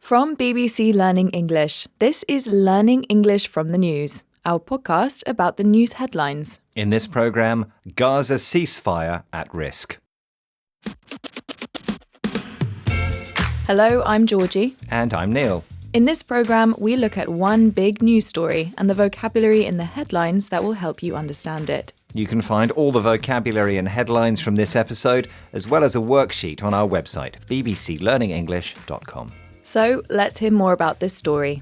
From BBC Learning English, this is Learning English from the News, our podcast about the news headlines. In this programme, Gaza ceasefire at risk. Hello, I'm Georgie. And I'm Neil. In this programme, we look at one big news story and the vocabulary in the headlines that will help you understand it. You can find all the vocabulary and headlines from this episode, as well as a worksheet on our website, bbclearningenglish.com. So let's hear more about this story.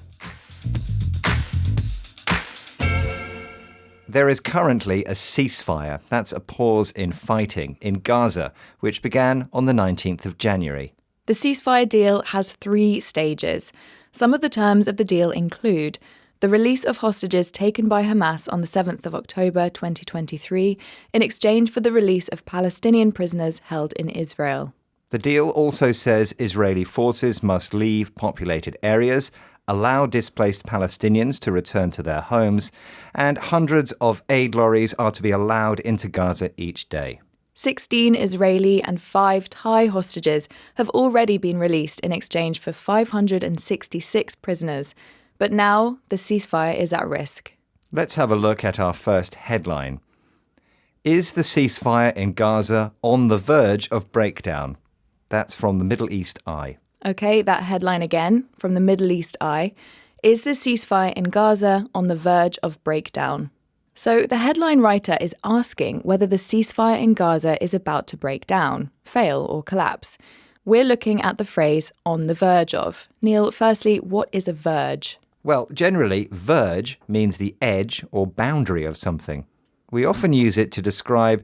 There is currently a ceasefire, that's a pause in fighting, in Gaza, which began on the 19th of January. The ceasefire deal has 3 stages. Some of the terms of the deal include the release of hostages taken by Hamas on the 7th of October 2023 in exchange for the release of Palestinian prisoners held in Israel. The deal also says Israeli forces must leave populated areas, allow displaced Palestinians to return to their homes, and hundreds of aid lorries are to be allowed into Gaza each day. 16 Israeli and 5 Thai hostages have already been released in exchange for 566 prisoners. But now the ceasefire is at risk. Let's have a look at our first headline. Is the ceasefire in Gaza on the verge of breakdown? That's from the Middle East Eye. Okay, that headline again from the Middle East Eye. Is the ceasefire in Gaza on the verge of breakdown? So the headline writer is asking whether the ceasefire in Gaza is about to break down, fail or collapse. We're looking at the phrase on the verge of. Neil, firstly, what is a verge? Well, generally, verge means the edge or boundary of something. We often use it to describe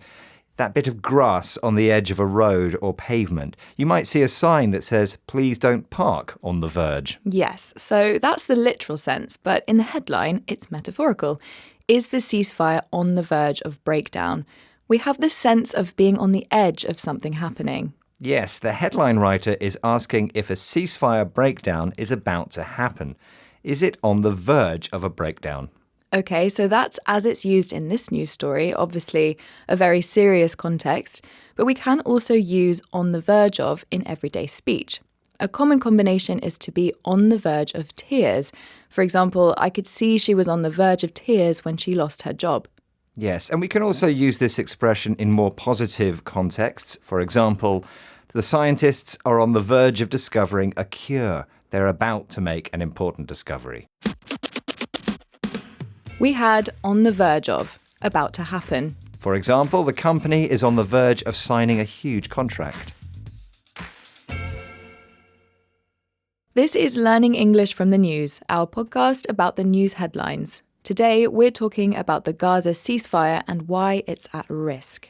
that bit of grass on the edge of a road or pavement. You might see a sign that says, "Please don't park on the verge." Yes, so that's the literal sense, but in the headline, it's metaphorical. Is the ceasefire on the verge of breakdown? We have this sense of being on the edge of something happening. Yes, the headline writer is asking if a ceasefire breakdown is about to happen. Is it on the verge of a breakdown? Okay, so that's as it's used in this news story, obviously a very serious context, but we can also use on the verge of in everyday speech. A common combination is to be on the verge of tears. For example, I could see she was on the verge of tears when she lost her job. Yes, and we can also use this expression in more positive contexts. For example, the scientists are on the verge of discovering a cure. They're about to make an important discovery. We had on the verge of, about to happen. For example, the company is on the verge of signing a huge contract. This is Learning English from the News, our podcast about the news headlines. Today, we're talking about the Gaza ceasefire and why it's at risk.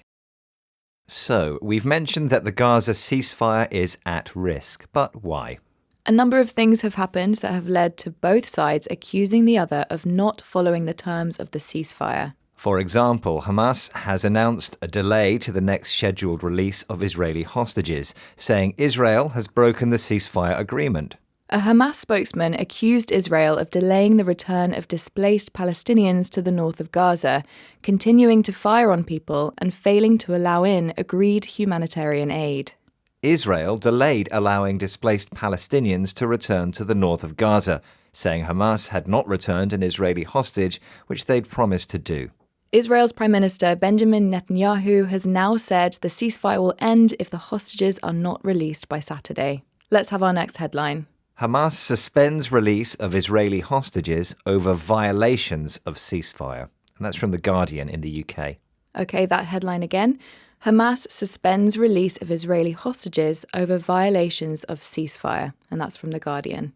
So, we've mentioned that the Gaza ceasefire is at risk, but why? A number of things have happened that have led to both sides accusing the other of not following the terms of the ceasefire. For example, Hamas has announced a delay to the next scheduled release of Israeli hostages, saying Israel has broken the ceasefire agreement. A Hamas spokesman accused Israel of delaying the return of displaced Palestinians to the north of Gaza, continuing to fire on people and failing to allow in agreed humanitarian aid. Israel delayed allowing displaced Palestinians to return to the north of Gaza, saying Hamas had not returned an Israeli hostage, which they'd promised to do. Israel's Prime Minister Benjamin Netanyahu has now said the ceasefire will end if the hostages are not released by Saturday. Let's have our next headline. Hamas suspends release of Israeli hostages over violations of ceasefire. And that's from The Guardian in the UK. Okay, that headline again. Hamas suspends release of Israeli hostages over violations of ceasefire. And that's from The Guardian.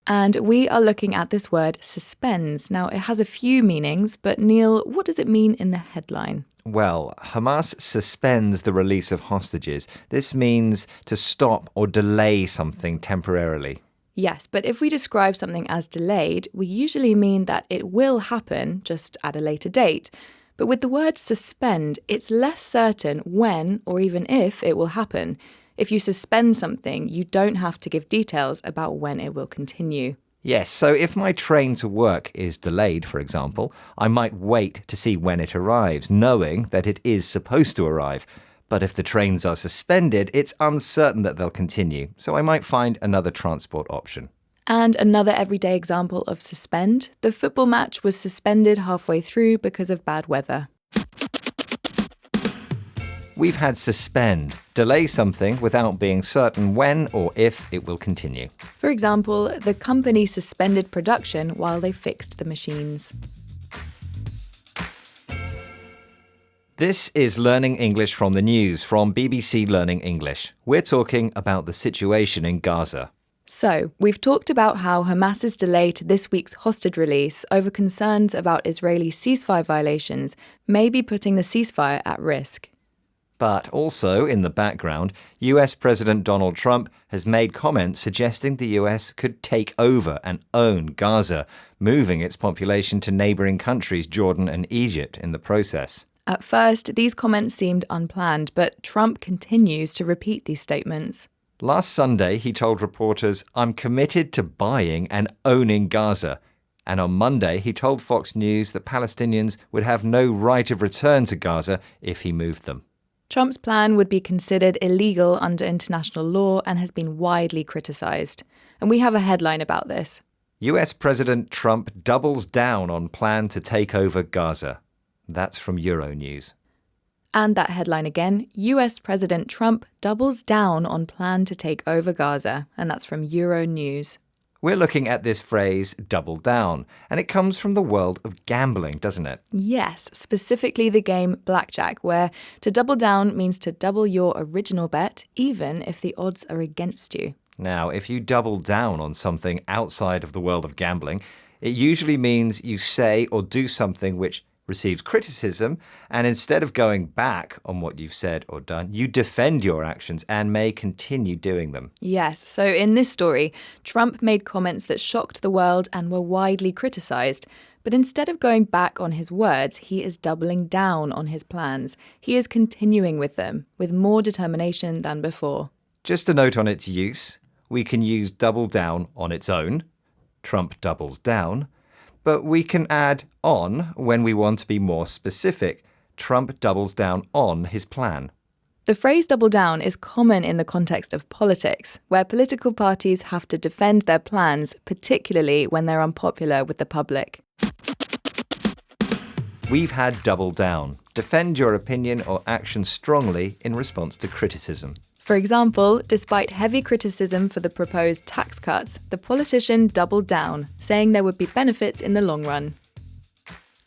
And we are looking at this word suspends. Now, it has a few meanings, but Neil, what does it mean in the headline? Well, Hamas suspends the release of hostages. This means to stop or delay something temporarily. Yes, but if we describe something as delayed, we usually mean that it will happen, just at a later date. But with the word suspend, it's less certain when or even if it will happen. If you suspend something, you don't have to give details about when it will continue. Yes, so if my train to work is delayed, for example, I might wait to see when it arrives, knowing that it is supposed to arrive. But if the trains are suspended, it's uncertain that they'll continue, so I might find another transport option. And another everyday example of suspend, the football match was suspended halfway through because of bad weather. We've had suspend, delay something without being certain when or if it will continue. For example, the company suspended production while they fixed the machines. This is Learning English from the News from BBC Learning English. We're talking about the situation in Gaza. So, we've talked about how Hamas's delay to this week's hostage release over concerns about Israeli ceasefire violations may be putting the ceasefire at risk. But also, in the background, US President Donald Trump has made comments suggesting the US could take over and own Gaza, moving its population to neighbouring countries, Jordan and Egypt, in the process. At first, these comments seemed unplanned, but Trump continues to repeat these statements. Last Sunday, he told reporters, "I'm committed to buying and owning Gaza." And on Monday, he told Fox News that Palestinians would have no right of return to Gaza if he moved them. Trump's plan would be considered illegal under international law and has been widely criticised. And we have a headline about this. US President Trump doubles down on plan to take over Gaza. That's from Euronews. And that headline again, US President Trump doubles down on plan to take over Gaza. And that's from Euronews. We're looking at this phrase, double down, and it comes from the world of gambling, doesn't it? Yes, specifically the game blackjack, where to double down means to double your original bet, even if the odds are against you. Now, if you double down on something outside of the world of gambling, it usually means you say or do something which receives criticism, and instead of going back on what you've said or done, you defend your actions and may continue doing them. Yes, so in this story, Trump made comments that shocked the world and were widely criticised. But instead of going back on his words, he is doubling down on his plans. He is continuing with them, with more determination than before. Just a note on its use. We can use double down on its own. Trump doubles down. But we can add on when we want to be more specific. Trump doubles down on his plan. The phrase double down is common in the context of politics, where political parties have to defend their plans, particularly when they're unpopular with the public. We've had double down. Defend your opinion or action strongly in response to criticism. For example, despite heavy criticism for the proposed tax cuts, the politician doubled down, saying there would be benefits in the long run.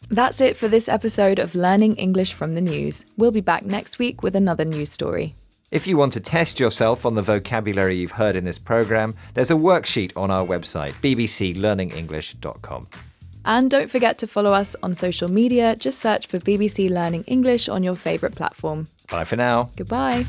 That's it for this episode of Learning English from the News. We'll be back next week with another news story. If you want to test yourself on the vocabulary you've heard in this programme, there's a worksheet on our website, bbclearningenglish.com. And don't forget to follow us on social media. Just search for BBC Learning English on your favourite platform. Bye for now. Goodbye.